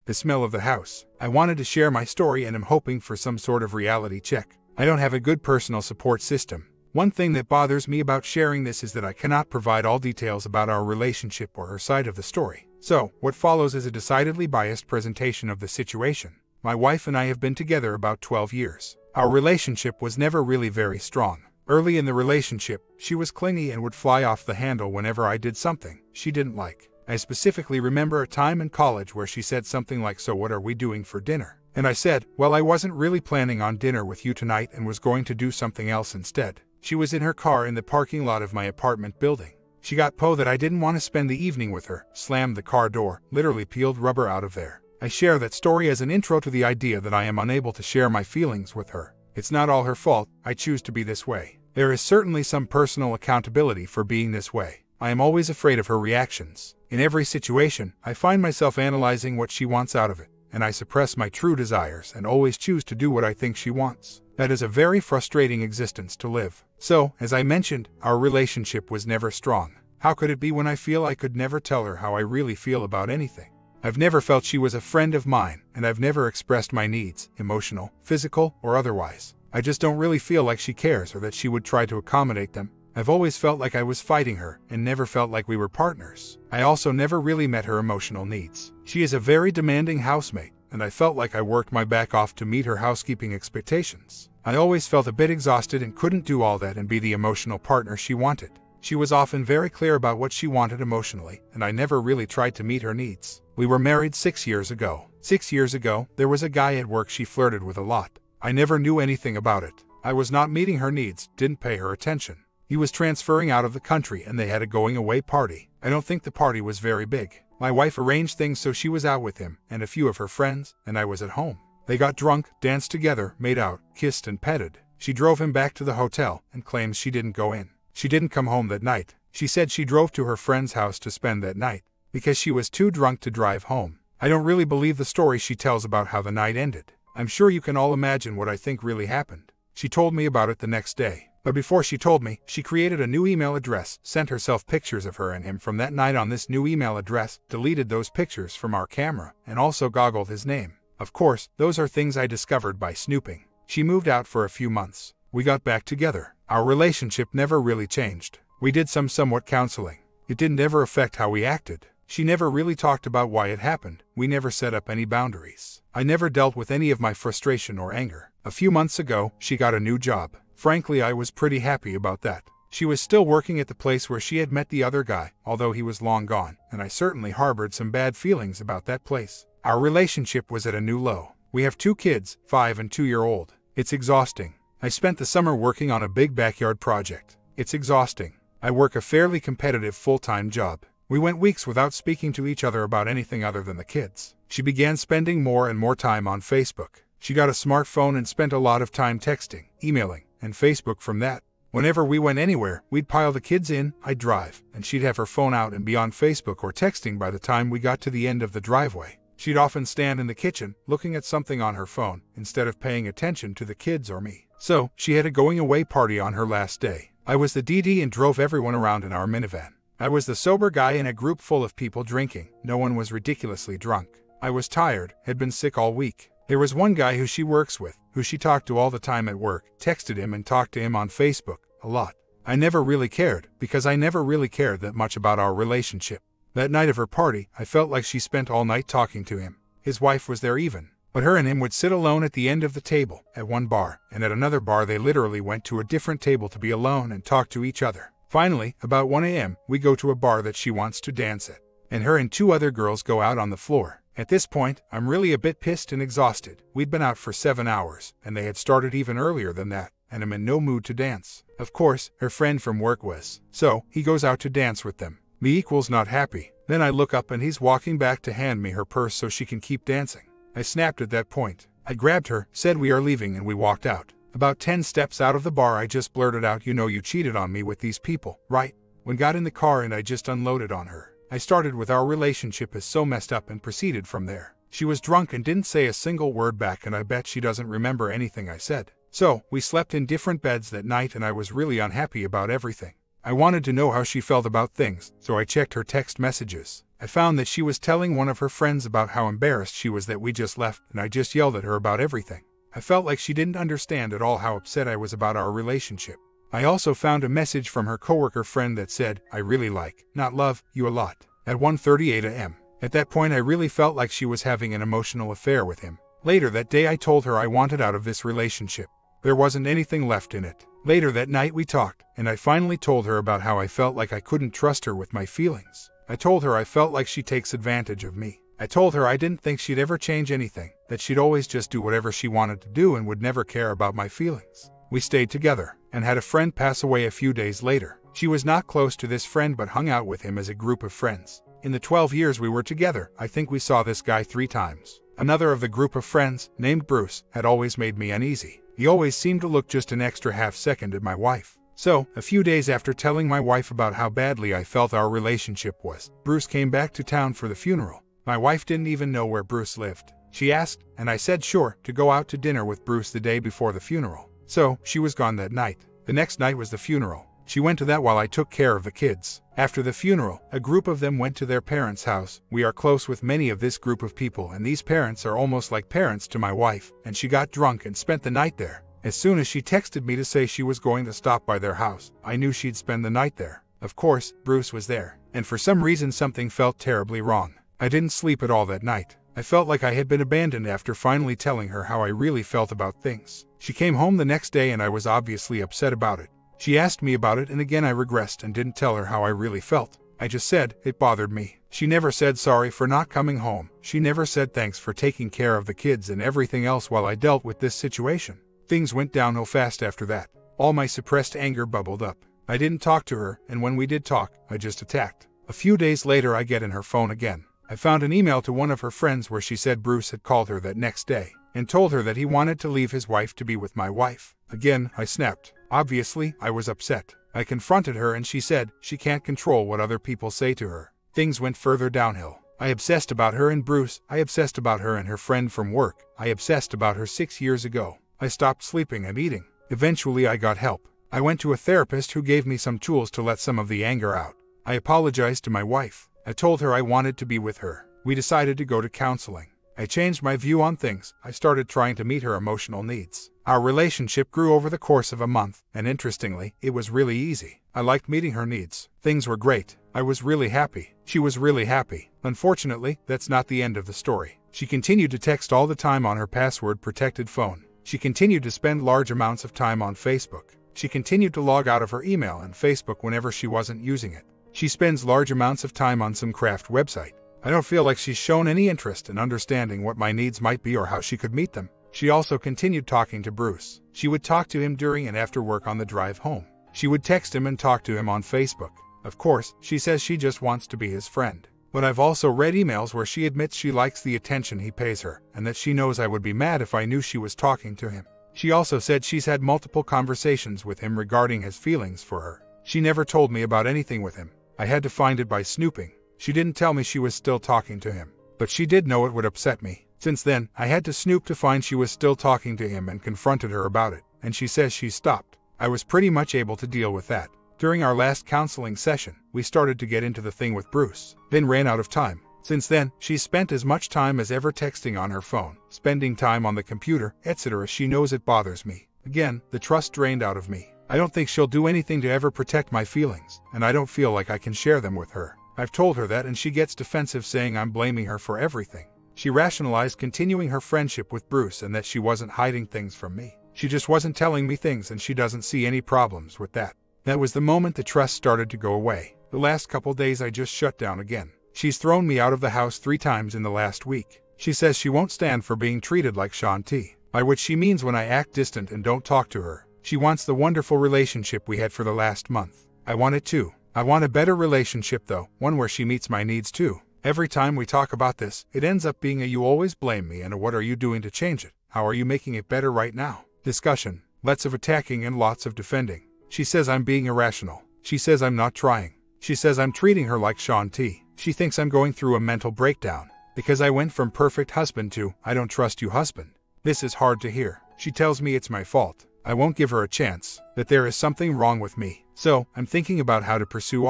the smell of the house. I wanted to share my story and am hoping for some sort of reality check. I don't have a good personal support system. One thing that bothers me about sharing this is that I cannot provide all details about our relationship or her side of the story. So, what follows is a decidedly biased presentation of the situation. My wife and I have been together about 12 years. Our relationship was never really very strong. Early in the relationship, she was clingy and would fly off the handle whenever I did something she didn't like. I specifically remember a time in college where she said something like, "So what are we doing for dinner?" And I said, "Well, I wasn't really planning on dinner with you tonight and was going to do something else instead." She was in her car in the parking lot of my apartment building. She got po that I didn't want to spend the evening with her, slammed the car door, literally peeled rubber out of there. I share that story as an intro to the idea that I am unable to share my feelings with her. It's not all her fault, I choose to be this way. There is certainly some personal accountability for being this way. I am always afraid of her reactions. In every situation, I find myself analyzing what she wants out of it, and I suppress my true desires and always choose to do what I think she wants. That is a very frustrating existence to live. So, as I mentioned, our relationship was never strong. How could it be when I feel I could never tell her how I really feel about anything? I've never felt she was a friend of mine, and I've never expressed my needs, emotional, physical, or otherwise. I just don't really feel like she cares or that she would try to accommodate them. I've always felt like I was fighting her, and never felt like we were partners. I also never really met her emotional needs. She is a very demanding housemate, and I felt like I worked my back off to meet her housekeeping expectations. I always felt a bit exhausted and couldn't do all that and be the emotional partner she wanted. She was often very clear about what she wanted emotionally, and I never really tried to meet her needs. We were married 6 years ago. 6 years ago, there was a guy at work she flirted with a lot. I never knew anything about it. I was not meeting her needs, didn't pay her attention. He was transferring out of the country and they had a going-away party. I don't think the party was very big. My wife arranged things so she was out with him and a few of her friends, and I was at home. They got drunk, danced together, made out, kissed and petted. She drove him back to the hotel and claims she didn't go in. She didn't come home that night. She said she drove to her friend's house to spend that night because she was too drunk to drive home. I don't really believe the story she tells about how the night ended. I'm sure you can all imagine what I think really happened. She told me about it the next day. But before she told me, she created a new email address, sent herself pictures of her and him from that night on this new email address, deleted those pictures from our camera, and also goggled his name. Of course, those are things I discovered by snooping. She moved out for a few months. We got back together. Our relationship never really changed. We did some somewhat counseling. It didn't ever affect how we acted. She never really talked about why it happened. We never set up any boundaries. I never dealt with any of my frustration or anger. A few months ago, she got a new job. Frankly, I was pretty happy about that. She was still working at the place where she had met the other guy, although he was long gone, and I certainly harbored some bad feelings about that place. Our relationship was at a new low. We have 2 kids, 5 and 2-year-old. It's exhausting. I spent the summer working on a big backyard project. It's exhausting. I work a fairly competitive full-time job. We went weeks without speaking to each other about anything other than the kids. She began spending more and more time on Facebook. She got a smartphone and spent a lot of time texting, emailing, and Facebook from that. Whenever we went anywhere, we'd pile the kids in, I'd drive, and she'd have her phone out and be on Facebook or texting by the time we got to the end of the driveway. She'd often stand in the kitchen, looking at something on her phone, instead of paying attention to the kids or me. So, she had a going-away party on her last day. I was the DD and drove everyone around in our minivan. I was the sober guy in a group full of people drinking. No one was ridiculously drunk. I was tired, had been sick all week. There was one guy who she works with, who she talked to all the time at work, texted him and talked to him on Facebook, a lot. I never really cared, because I never really cared that much about our relationship. That night of her party, I felt like she spent all night talking to him. His wife was there even. But her and him would sit alone at the end of the table, at one bar, and at another bar they literally went to a different table to be alone and talk to each other. Finally, about 1 a.m., we go to a bar that she wants to dance at, and her and 2 other girls go out on the floor. At this point, I'm really a bit pissed and exhausted. We'd been out for 7 hours, and they had started even earlier than that, and I'm in no mood to dance. Of course, her friend from work was. So, he goes out to dance with them. Me equals not happy. Then I look up and he's walking back to hand me her purse so she can keep dancing. I snapped at that point. I grabbed her, said we are leaving, and we walked out. About 10 steps out of the bar I just blurted out, "You know you cheated on me with these people, right?" When got in the car and I just unloaded on her. I started with our relationship is so messed up and proceeded from there. She was drunk and didn't say a single word back, and I bet she doesn't remember anything I said. So, we slept in different beds that night and I was really unhappy about everything. I wanted to know how she felt about things, so I checked her text messages. I found that she was telling one of her friends about how embarrassed she was that we just left, and I just yelled at her about everything. I felt like she didn't understand at all how upset I was about our relationship. I also found a message from her coworker friend that said, "I really like, not love, you a lot," at 1:38 a.m. At that point I really felt like she was having an emotional affair with him. Later that day I told her I wanted out of this relationship. There wasn't anything left in it. Later that night we talked, and I finally told her about how I felt like I couldn't trust her with my feelings. I told her I felt like she takes advantage of me. I told her I didn't think she'd ever change anything, that she'd always just do whatever she wanted to do and would never care about my feelings. We stayed together, and had a friend pass away a few days later. She was not close to this friend but hung out with him as a group of friends. In the 12 years we were together, I think we saw this guy 3 times. Another of the group of friends, named Bruce, had always made me uneasy. He always seemed to look just an extra half second at my wife. So, a few days after telling my wife about how badly I felt our relationship was, Bruce came back to town for the funeral. My wife didn't even know where Bruce lived. She asked, and I said sure, to go out to dinner with Bruce the day before the funeral. So, she was gone that night. The next night was the funeral. She went to that while I took care of the kids. After the funeral, a group of them went to their parents' house. We are close with many of this group of people, and these parents are almost like parents to my wife, and she got drunk and spent the night there. As soon as she texted me to say she was going to stop by their house, I knew she'd spend the night there. Of course, Bruce was there, and for some reason something felt terribly wrong. I didn't sleep at all that night. I felt like I had been abandoned after finally telling her how I really felt about things. She came home the next day and I was obviously upset about it. She asked me about it and again I regressed and didn't tell her how I really felt. I just said, it bothered me. She never said sorry for not coming home. She never said thanks for taking care of the kids and everything else while I dealt with this situation. Things went downhill fast after that. All my suppressed anger bubbled up. I didn't talk to her, and when we did talk, I just attacked. A few days later I get in her phone again. I found an email to one of her friends where she said Bruce had called her that next day, and told her that he wanted to leave his wife to be with my wife. Again, I snapped. Obviously, I was upset. I confronted her and she said she can't control what other people say to her. Things went further downhill. I obsessed about her and Bruce. I obsessed about her and her friend from work. I obsessed about her 6 years ago. I stopped sleeping and eating. Eventually I got help. I went to a therapist who gave me some tools to let some of the anger out. I apologized to my wife. I told her I wanted to be with her. We decided to go to counseling. I changed my view on things. I started trying to meet her emotional needs. Our relationship grew over the course of a month, and interestingly, it was really easy. I liked meeting her needs. Things were great. I was really happy. She was really happy. Unfortunately, that's not the end of the story. She continued to text all the time on her password-protected phone. She continued to spend large amounts of time on Facebook. She continued to log out of her email and Facebook whenever she wasn't using it. She spends large amounts of time on some craft website. I don't feel like she's shown any interest in understanding what my needs might be or how she could meet them. She also continued talking to Bruce. She would talk to him during and after work on the drive home. She would text him and talk to him on Facebook. Of course, she says she just wants to be his friend. But I've also read emails where she admits she likes the attention he pays her, and that she knows I would be mad if I knew she was talking to him. She also said she's had multiple conversations with him regarding his feelings for her. She never told me about anything with him. I had to find it by snooping. She didn't tell me she was still talking to him, but she did know it would upset me. Since then, I had to snoop to find she was still talking to him and confronted her about it, and she says she stopped. I was pretty much able to deal with that. During our last counseling session, we started to get into the thing with Bruce, then ran out of time. Since then, she's spent as much time as ever texting on her phone, spending time on the computer, etc. She knows it bothers me. Again, the trust drained out of me. I don't think she'll do anything to ever protect my feelings, and I don't feel like I can share them with her. I've told her that and she gets defensive saying I'm blaming her for everything. She rationalized continuing her friendship with Bruce and that she wasn't hiding things from me. She just wasn't telling me things and she doesn't see any problems with that. That was the moment the trust started to go away. The last couple days I just shut down again. She's thrown me out of the house 3 times in the last week. She says she won't stand for being treated like Shanti, by which she means when I act distant and don't talk to her. She wants the wonderful relationship we had for the last month. I want it too. I want a better relationship though, one where she meets my needs too. Every time we talk about this, it ends up being a you always blame me and a what are you doing to change it? How are you making it better right now? Discussion. Lots of attacking and lots of defending. She says I'm being irrational. She says I'm not trying. She says I'm treating her like Shanti. She thinks I'm going through a mental breakdown because I went from perfect husband to I don't trust you husband. This is hard to hear. She tells me it's my fault. I won't give her a chance, that there is something wrong with me. So, I'm thinking about how to pursue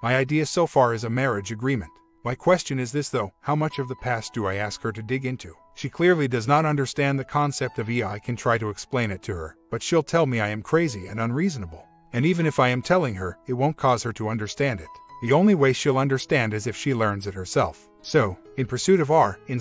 my idea so far is a marriage agreement. My question is this though, how much of the past do I ask her to dig into? She clearly does not understand the concept of I can try to explain it to her, but she'll tell me I am crazy and unreasonable. And even if I am telling her, it won't cause her to understand it. The only way she'll understand is if she learns it herself. So, in pursuit of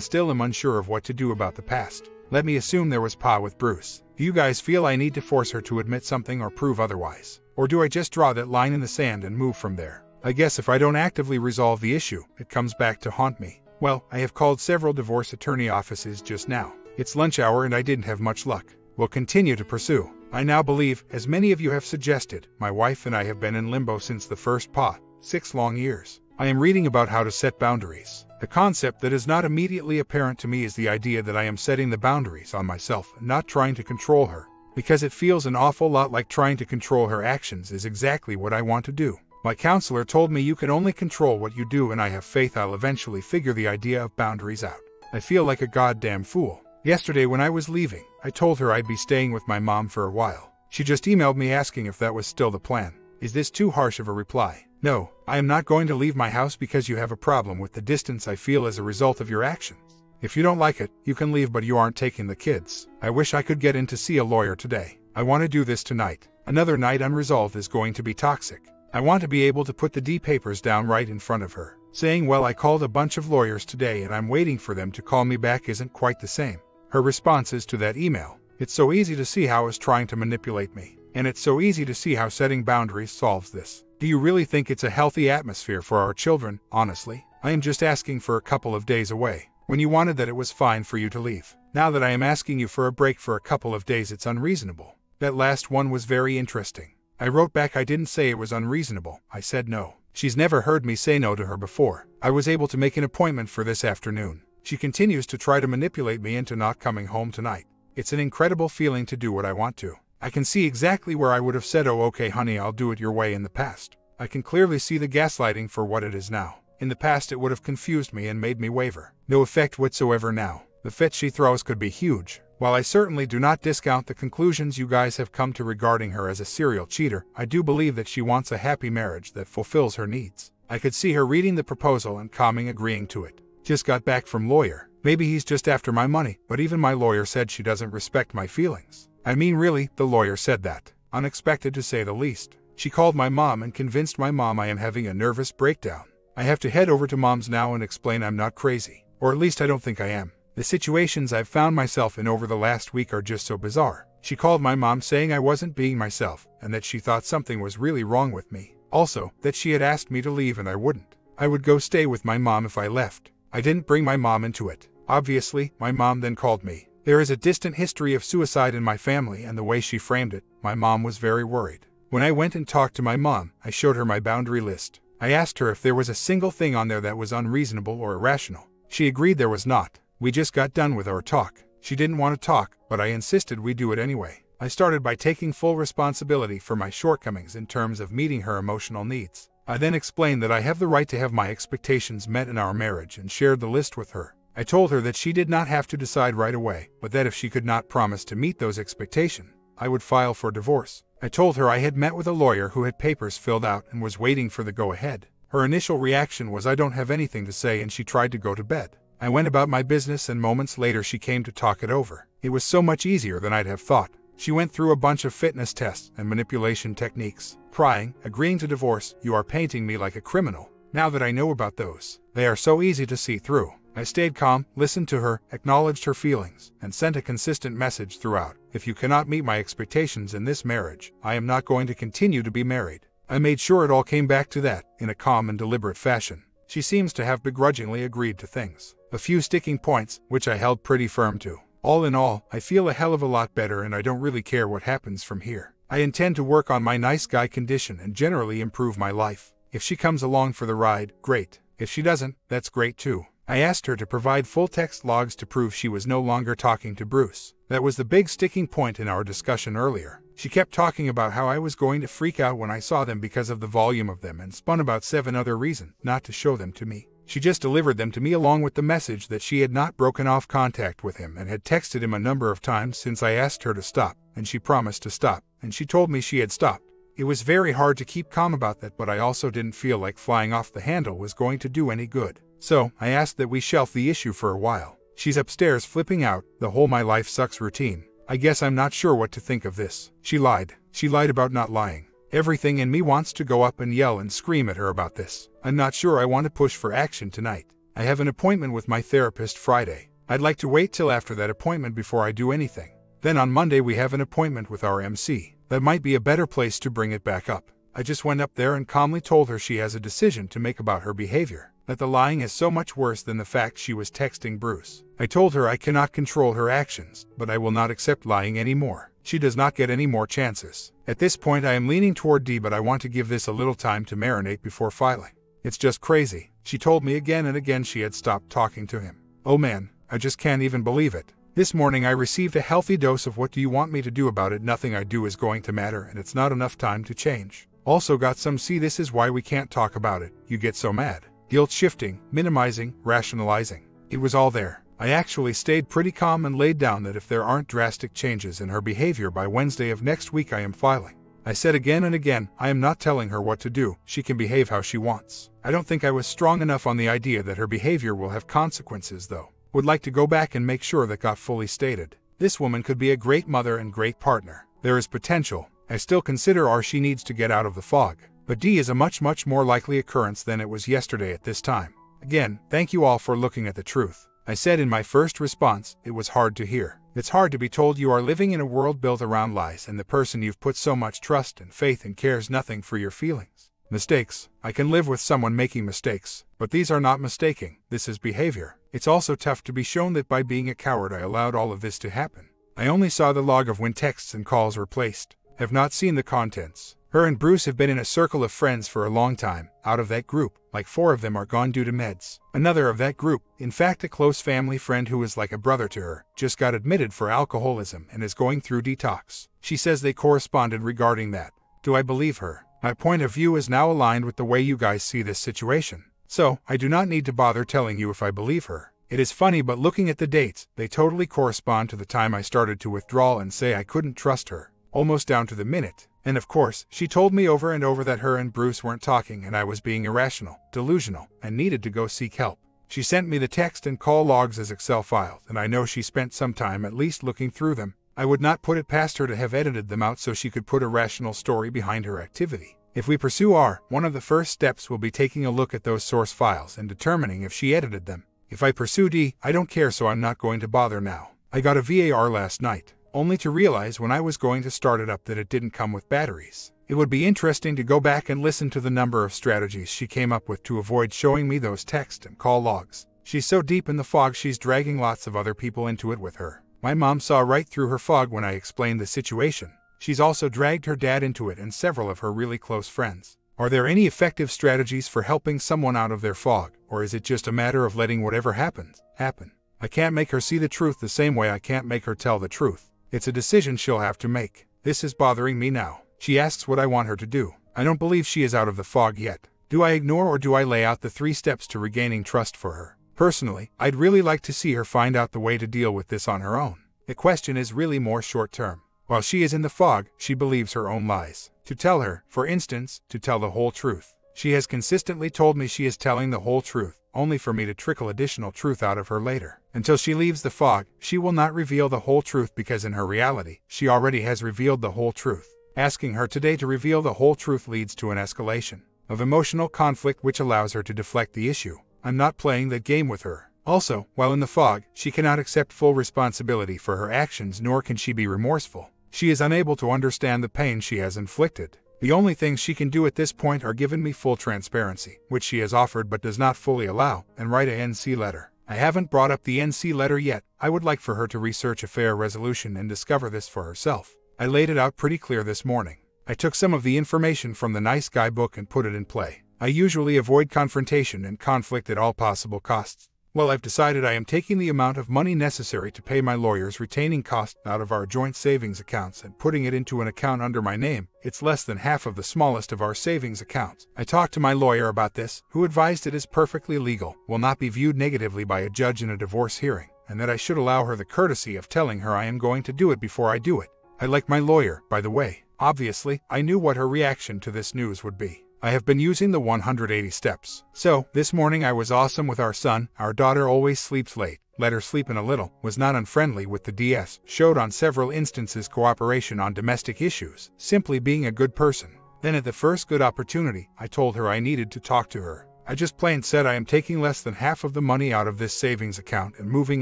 still am unsure of what to do about the past. Let me assume there was Pa with Bruce. Do you guys feel I need to force her to admit something or prove otherwise? Or do I just draw that line in the sand and move from there? I guess if I don't actively resolve the issue, it comes back to haunt me. Well, I have called several divorce attorney offices just now. It's lunch hour and I didn't have much luck. We'll continue to pursue. I now believe, as many of you have suggested, my wife and I have been in limbo since the first Pa, 6 long years. I am reading about how to set boundaries. The concept that is not immediately apparent to me is the idea that I am setting the boundaries on myself and not trying to control her, because it feels an awful lot like trying to control her actions is exactly what I want to do. My counselor told me you can only control what you do, and I have faith I'll eventually figure the idea of boundaries out. I feel like a goddamn fool. Yesterday when I was leaving, I told her I'd be staying with my mom for a while. She just emailed me asking if that was still the plan. Is this too harsh of a reply? No, I am not going to leave my house because you have a problem with the distance I feel as a result of your actions. If you don't like it, you can leave, but you aren't taking the kids. I wish I could get in to see a lawyer today. I want to do this tonight. Another night unresolved is going to be toxic. I want to be able to put the D papers down right in front of her. Saying, well, I called a bunch of lawyers today and I'm waiting for them to call me back isn't quite the same. Her responses to that email. It's so easy to see how it's trying to manipulate me. And it's so easy to see how setting boundaries solves this. Do you really think it's a healthy atmosphere for our children? Honestly, I am just asking for a couple of days away. When you wanted that, it was fine for you to leave. Now that I am asking you for a break for a couple of days, it's unreasonable. That last one was very interesting. I wrote back, I didn't say it was unreasonable, I said no. She's never heard me say no to her before. I was able to make an appointment for this afternoon. She continues to try to manipulate me into not coming home tonight. It's an incredible feeling to do what I want to. I can see exactly where I would have said, oh okay honey, I'll do it your way in the past. I can clearly see the gaslighting for what it is now. In the past it would have confused me and made me waver. No effect whatsoever now. The fit she throws could be huge. While I certainly do not discount the conclusions you guys have come to regarding her as a serial cheater, I do believe that she wants a happy marriage that fulfills her needs. I could see her reading the proposal and calming agreeing to it. Just got back from lawyer. Maybe he's just after my money, but even my lawyer said she doesn't respect my feelings. I mean really, the lawyer said that. Unexpected to say the least. She called my mom and convinced my mom I am having a nervous breakdown. I have to head over to mom's now and explain I'm not crazy. Or at least I don't think I am. The situations I've found myself in over the last week are just so bizarre. She called my mom saying I wasn't being myself, and that she thought something was really wrong with me. Also, that she had asked me to leave and I wouldn't. I would go stay with my mom if I left. I didn't bring my mom into it. Obviously, my mom then called me. There is a distant history of suicide in my family, and the way she framed it, my mom was very worried. When I went and talked to my mom, I showed her my boundary list. I asked her if there was a single thing on there that was unreasonable or irrational. She agreed there was not. We just got done with our talk. She didn't want to talk, but I insisted we do it anyway. I started by taking full responsibility for my shortcomings in terms of meeting her emotional needs. I then explained that I have the right to have my expectations met in our marriage and shared the list with her. I told her that she did not have to decide right away, but that if she could not promise to meet those expectations, I would file for divorce. I told her I had met with a lawyer who had papers filled out and was waiting for the go-ahead. Her initial reaction was I don't have anything to say, and she tried to go to bed. I went about my business, and moments later she came to talk it over. It was so much easier than I'd have thought. She went through a bunch of fitness tests and manipulation techniques. Crying, agreeing to divorce, you are painting me like a criminal. Now that I know about those, they are so easy to see through. I stayed calm, listened to her, acknowledged her feelings, and sent a consistent message throughout. If you cannot meet my expectations in this marriage, I am not going to continue to be married. I made sure it all came back to that, in a calm and deliberate fashion. She seems to have begrudgingly agreed to things. A few sticking points, which I held pretty firm to. All in all, I feel a hell of a lot better, and I don't really care what happens from here. I intend to work on my nice guy condition and generally improve my life. If she comes along for the ride, great. If she doesn't, that's great too. I asked her to provide full text logs to prove she was no longer talking to Bruce. That was the big sticking point in our discussion earlier. She kept talking about how I was going to freak out when I saw them because of the volume of them, and spun about 7 other reasons not to show them to me. She just delivered them to me along with the message that she had not broken off contact with him and had texted him a number of times since I asked her to stop, and she promised to stop, and she told me she had stopped. It was very hard to keep calm about that, but I also didn't feel like flying off the handle was going to do any good. So, I asked that we shelf the issue for a while. She's upstairs flipping out, the whole my life sucks routine. I guess I'm not sure what to think of this. She lied. She lied about not lying. Everything in me wants to go up and yell and scream at her about this. I'm not sure I want to push for action tonight. I have an appointment with my therapist Friday. I'd like to wait till after that appointment before I do anything. Then on Monday we have an appointment with our MC. That might be a better place to bring it back up. I just went up there and calmly told her she has a decision to make about her behavior. That the lying is so much worse than the fact she was texting Bruce. I told her I cannot control her actions, but I will not accept lying anymore. She does not get any more chances. At this point I am leaning toward D, but I want to give this a little time to marinate before filing. It's just crazy. She told me again and again she had stopped talking to him. Oh man, I just can't even believe it. This morning I received a healthy dose of what do you want me to do about it? Nothing I do is going to matter and it's not enough time to change. Also got some see this is why we can't talk about it. You get so mad. Guilt shifting, minimizing, rationalizing. It was all there. I actually stayed pretty calm and laid down that if there aren't drastic changes in her behavior by Wednesday of next week I am filing. I said again and again, I am not telling her what to do, she can behave how she wants. I don't think I was strong enough on the idea that her behavior will have consequences though. Would like to go back and make sure that got fully stated. This woman could be a great mother and great partner. There is potential. I still consider R she needs to get out of the fog. But D is a much more likely occurrence than it was yesterday at this time. Again, thank you all for looking at the truth. I said in my first response, it was hard to hear. It's hard to be told you are living in a world built around lies and the person you've put so much trust and faith in cares nothing for your feelings. Mistakes. I can live with someone making mistakes, but these are not mistaking. This is behavior. It's also tough to be shown that by being a coward I allowed all of this to happen. I only saw the log of when texts and calls were placed. Have not seen the contents. Her and Bruce have been in a circle of friends for a long time. Out of that group, like 4 of them are gone due to meds. Another of that group, in fact a close family friend who is like a brother to her, just got admitted for alcoholism and is going through detox. She says they corresponded regarding that. Do I believe her? My point of view is now aligned with the way you guys see this situation. So, I do not need to bother telling you if I believe her. It is funny, but looking at the dates, they totally correspond to the time I started to withdraw and say I couldn't trust her. Almost down to the minute. And of course, she told me over and over that her and Bruce weren't talking and I was being irrational, delusional, and needed to go seek help. She sent me the text and call logs as Excel files, and I know she spent some time at least looking through them. I would not put it past her to have edited them out so she could put a rational story behind her activity. If we pursue R, one of the first steps will be taking a look at those source files and determining if she edited them. If I pursue D, I don't care, so I'm not going to bother now. I got a VAR last night, only to realize when I was going to start it up that it didn't come with batteries. It would be interesting to go back and listen to the number of strategies she came up with to avoid showing me those text and call logs. She's so deep in the fog she's dragging lots of other people into it with her. My mom saw right through her fog when I explained the situation. She's also dragged her dad into it and several of her really close friends. Are there any effective strategies for helping someone out of their fog, or is it just a matter of letting whatever happens, happen? I can't make her see the truth the same way I can't make her tell the truth. It's a decision she'll have to make. This is bothering me now. She asks what I want her to do. I don't believe she is out of the fog yet. Do I ignore or do I lay out the 3 steps to regaining trust for her? Personally, I'd really like to see her find out the way to deal with this on her own. The question is really more short-term. While she is in the fog, she believes her own lies. To tell her, for instance, to tell the whole truth. She has consistently told me she is telling the whole truth, only for me to trickle additional truth out of her later. Until she leaves the fog, she will not reveal the whole truth because in her reality, she already has revealed the whole truth. Asking her today to reveal the whole truth leads to an escalation of emotional conflict which allows her to deflect the issue. I'm not playing that game with her. Also, while in the fog, she cannot accept full responsibility for her actions, nor can she be remorseful. She is unable to understand the pain she has inflicted. The only things she can do at this point are give me full transparency, which she has offered but does not fully allow, and write a NC letter. I haven't brought up the NC letter yet. I would like for her to research a fair resolution and discover this for herself. I laid it out pretty clear this morning. I took some of the information from the Nice Guy book and put it in play. I usually avoid confrontation and conflict at all possible costs. Well, I've decided I am taking the amount of money necessary to pay my lawyer's retaining costs out of our joint savings accounts and putting it into an account under my name. It's less than half of the smallest of our savings accounts. I talked to my lawyer about this, who advised it is perfectly legal, will not be viewed negatively by a judge in a divorce hearing, and that I should allow her the courtesy of telling her I am going to do it before I do it. I like my lawyer, by the way. Obviously, I knew what her reaction to this news would be. I have been using the 180 steps. So, this morning I was awesome with our son. Our daughter always sleeps late. Let her sleep in a little, was not unfriendly with the DS, showed on several instances cooperation on domestic issues, simply being a good person. Then at the first good opportunity, I told her I needed to talk to her. I just plain said I am taking less than half of the money out of this savings account and moving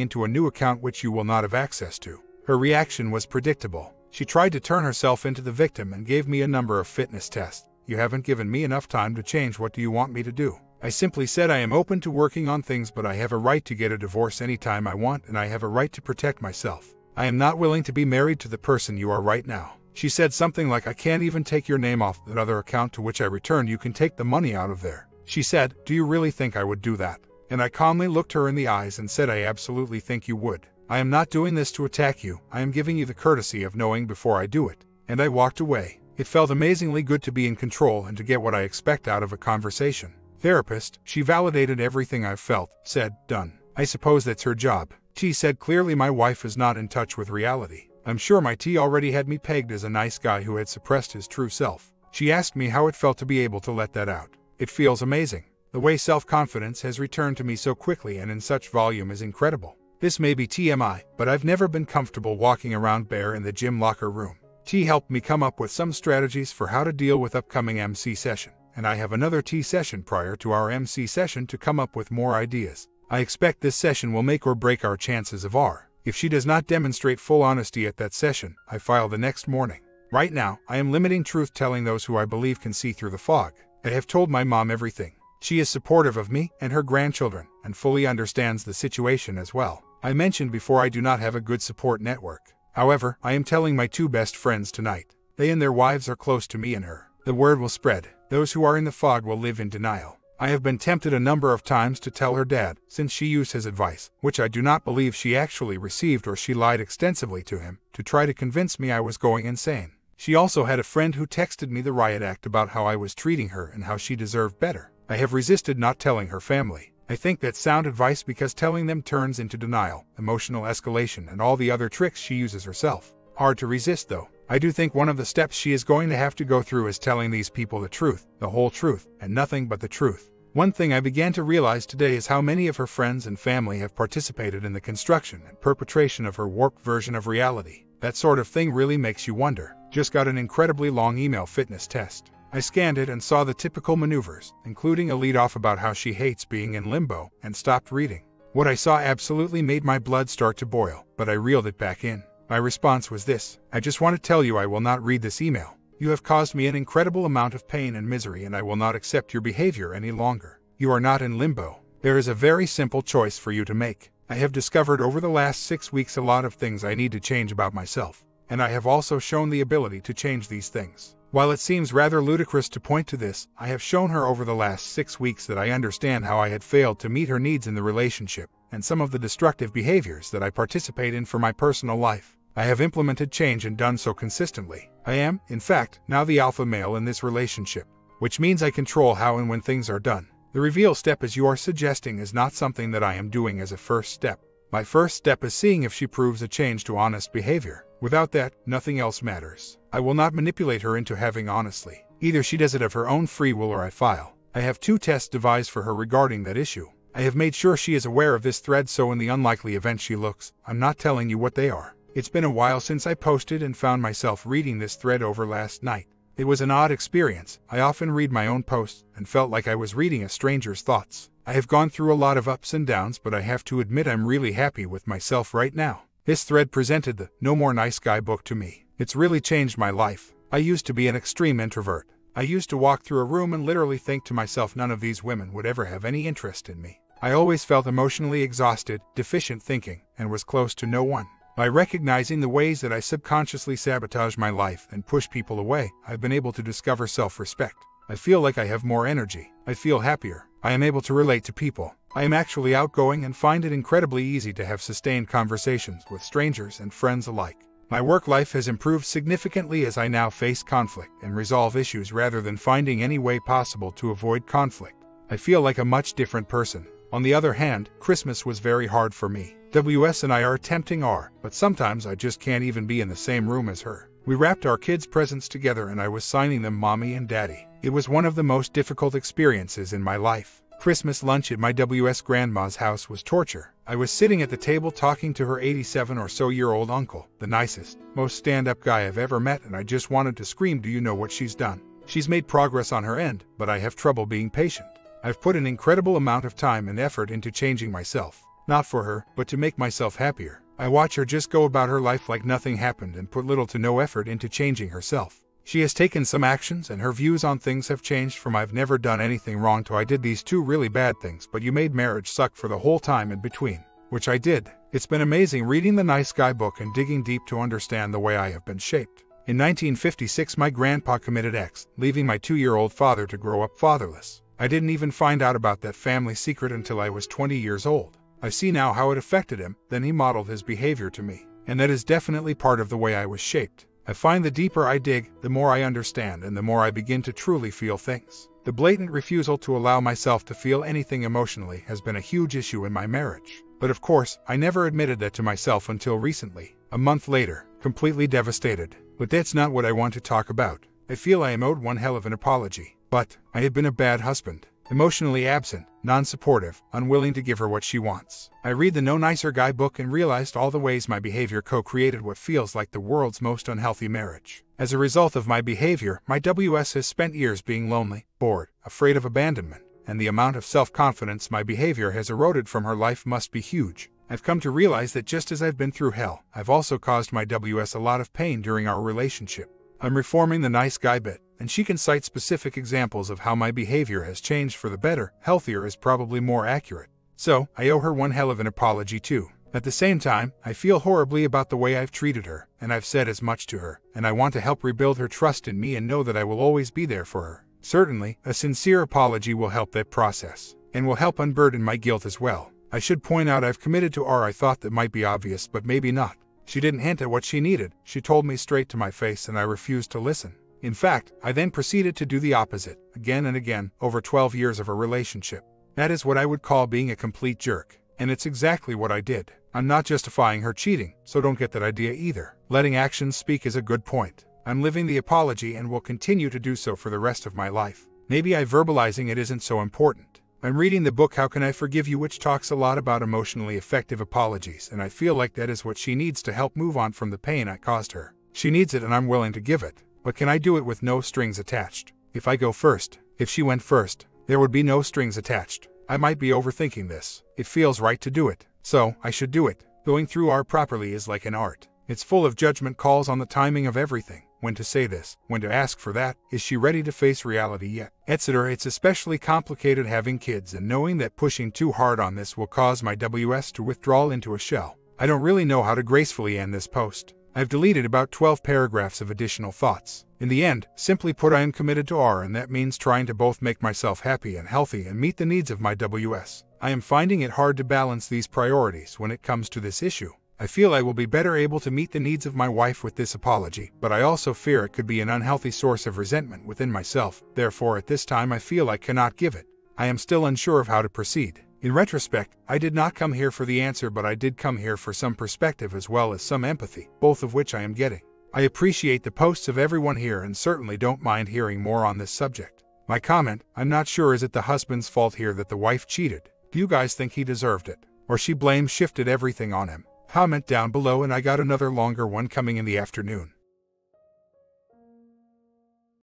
into a new account which you will not have access to. Her reaction was predictable. She tried to turn herself into the victim and gave me a number of fitness tests. You haven't given me enough time to change. What do you want me to do? I simply said I am open to working on things, but I have a right to get a divorce anytime I want, and I have a right to protect myself. I am not willing to be married to the person you are right now. She said something like, I can't even take your name off that other account, to which I returned, you can take the money out of there. She said, do you really think I would do that? And I calmly looked her in the eyes and said, I absolutely think you would. I am not doing this to attack you. I am giving you the courtesy of knowing before I do it. And I walked away. It felt amazingly good to be in control and to get what I expect out of a conversation. Therapist, she validated everything I've felt, said, done. I suppose that's her job. She said, clearly my wife is not in touch with reality. I'm sure my T already had me pegged as a nice guy who had suppressed his true self. She asked me how it felt to be able to let that out. It feels amazing. The way self-confidence has returned to me so quickly and in such volume is incredible. This may be TMI, but I've never been comfortable walking around bare in the gym locker room. T helped me come up with some strategies for how to deal with upcoming MC session. And I have another T session prior to our MC session to come up with more ideas. I expect this session will make or break our chances of R. If she does not demonstrate full honesty at that session, I file the next morning. Right now, I am limiting truth-telling those who I believe can see through the fog. I have told my mom everything. She is supportive of me and her grandchildren, and fully understands the situation as well. I mentioned before I do not have a good support network. However, I am telling my two best friends tonight. They and their wives are close to me and her. The word will spread. Those who are in the fog will live in denial. I have been tempted a number of times to tell her dad, since she used his advice, which I do not believe she actually received, or she lied extensively to him, to try to convince me I was going insane. She also had a friend who texted me the riot act about how I was treating her and how she deserved better. I have resisted not telling her family. I think that's sound advice because telling them turns into denial, emotional escalation, and all the other tricks she uses herself. Hard to resist though. I do think one of the steps she is going to have to go through is telling these people the truth, the whole truth, and nothing but the truth. One thing I began to realize today is how many of her friends and family have participated in the construction and perpetration of her warped version of reality. That sort of thing really makes you wonder. Just got an incredibly long email fitness test. I scanned it and saw the typical maneuvers, including a lead-off about how she hates being in limbo, and stopped reading. What I saw absolutely made my blood start to boil, but I reeled it back in. My response was this: I just want to tell you I will not read this email. You have caused me an incredible amount of pain and misery, and I will not accept your behavior any longer. You are not in limbo. There is a very simple choice for you to make. I have discovered over the last 6 weeks a lot of things I need to change about myself, and I have also shown the ability to change these things. While it seems rather ludicrous to point to this, I have shown her over the last 6 weeks that I understand how I had failed to meet her needs in the relationship, and some of the destructive behaviors that I participate in for my personal life. I have implemented change and done so consistently. I am, in fact, now the alpha male in this relationship, which means I control how and when things are done. The reveal step, as you are suggesting, is not something that I am doing as a first step. My first step is seeing if she proves a change to honest behavior. Without that, nothing else matters. I will not manipulate her into having honestly. Either she does it of her own free will or I file. I have 2 tests devised for her regarding that issue. I have made sure she is aware of this thread, so in the unlikely event she looks, I'm not telling you what they are. It's been a while since I posted and found myself reading this thread over last night. It was an odd experience. I often read my own posts and felt like I was reading a stranger's thoughts. I have gone through a lot of ups and downs, but I have to admit I'm really happy with myself right now. This thread presented the No More Nice Guy book to me. It's really changed my life. I used to be an extreme introvert. I used to walk through a room and literally think to myself, none of these women would ever have any interest in me. I always felt emotionally exhausted, deficient thinking, and was close to no one. By recognizing the ways that I subconsciously sabotage my life and push people away, I've been able to discover self-respect. I feel like I have more energy. I feel happier. I am able to relate to people. I am actually outgoing and find it incredibly easy to have sustained conversations with strangers and friends alike. My work life has improved significantly as I now face conflict and resolve issues rather than finding any way possible to avoid conflict. I feel like a much different person. On the other hand, Christmas was very hard for me. WS and I are attempting R, but sometimes I just can't even be in the same room as her. We wrapped our kids' presents together and I was signing them Mommy and Daddy. It was one of the most difficult experiences in my life. Christmas lunch at my WS grandma's house was torture. I was sitting at the table talking to her 87 or so year old uncle, the nicest, most stand-up guy I've ever met, and I just wanted to scream, "Do you know what she's done? She's made progress on her end, but I have trouble being patient. I've put an incredible amount of time and effort into changing myself. Not for her, but to make myself happier. I watch her just go about her life like nothing happened and put little to no effort into changing herself. She has taken some actions and her views on things have changed from I've never done anything wrong to I did these two really bad things but you made marriage suck for the whole time in between." Which I did. It's been amazing reading the Nice Guy book and digging deep to understand the way I have been shaped. In 1956 my grandpa committed X, leaving my 2-year-old father to grow up fatherless. I didn't even find out about that family secret until I was 20 years old. I see now how it affected him, then he modeled his behavior to me. And that is definitely part of the way I was shaped. I find the deeper I dig, the more I understand and the more I begin to truly feel things. The blatant refusal to allow myself to feel anything emotionally has been a huge issue in my marriage. But of course, I never admitted that to myself until recently. A month later, completely devastated. But that's not what I want to talk about. I feel I am owed one hell of an apology. But I have been a bad husband. Emotionally absent, non-supportive, unwilling to give her what she wants. I read the No Nicer Guy book and realized all the ways my behavior co-created what feels like the world's most unhealthy marriage. As a result of my behavior, my WS has spent years being lonely, bored, afraid of abandonment, and the amount of self-confidence my behavior has eroded from her life must be huge. I've come to realize that just as I've been through hell, I've also caused my WS a lot of pain during our relationship. I'm reforming the nice guy bit, and she can cite specific examples of how my behavior has changed for the better. Healthier is probably more accurate. So, I owe her one hell of an apology too. At the same time, I feel horribly about the way I've treated her, and I've said as much to her, and I want to help rebuild her trust in me and know that I will always be there for her. Certainly, a sincere apology will help that process, and will help unburden my guilt as well. I should point out I've committed to her. I thought that might be obvious, but maybe not. She didn't hint at what she needed. She told me straight to my face and I refused to listen. In fact, I then proceeded to do the opposite, again and again, over 12 years of a relationship. That is what I would call being a complete jerk. And it's exactly what I did. I'm not justifying her cheating, so don't get that idea either. Letting actions speak is a good point. I'm living the apology and will continue to do so for the rest of my life. Maybe verbalizing it isn't so important. I'm reading the book How Can I Forgive You, which talks a lot about emotionally effective apologies, and I feel like that is what she needs to help move on from the pain I caused her. She needs it and I'm willing to give it. But can I do it with no strings attached? If I go first, if she went first, there would be no strings attached. I might be overthinking this. It feels right to do it. So, I should do it. Going through art properly is like an art. It's full of judgment calls on the timing of everything. When to say this, when to ask for that, is she ready to face reality yet, etc. It's especially complicated having kids and knowing that pushing too hard on this will cause my WS to withdraw into a shell. I don't really know how to gracefully end this post. I've deleted about 12 paragraphs of additional thoughts. In the end, simply put, I am committed to R, and that means trying to both make myself happy and healthy and meet the needs of my WS. I am finding it hard to balance these priorities when it comes to this issue. I feel I will be better able to meet the needs of my wife with this apology, but I also fear it could be an unhealthy source of resentment within myself. Therefore, at this time I feel I cannot give it. I am still unsure of how to proceed. In retrospect, I did not come here for the answer, but I did come here for some perspective as well as some empathy, both of which I am getting. I appreciate the posts of everyone here and certainly don't mind hearing more on this subject. My comment, I'm not sure, is it the husband's fault here that the wife cheated? Do you guys think he deserved it? Or she shifted everything on him? Comment down below and I got another longer one coming in the afternoon.